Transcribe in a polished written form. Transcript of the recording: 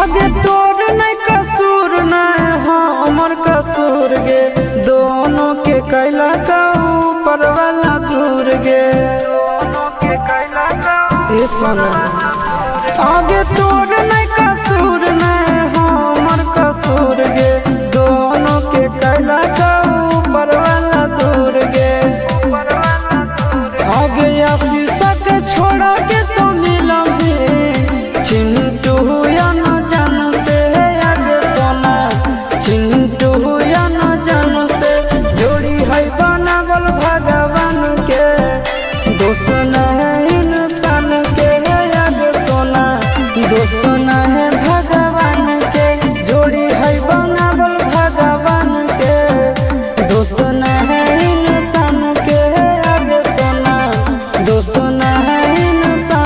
आगे तोर नहीं कसूर नहीं हमर कसूर गे दोनों के कैला का ऊपर वाला दूर गे दोनों के कैला का ये सुन आगे तोर नहीं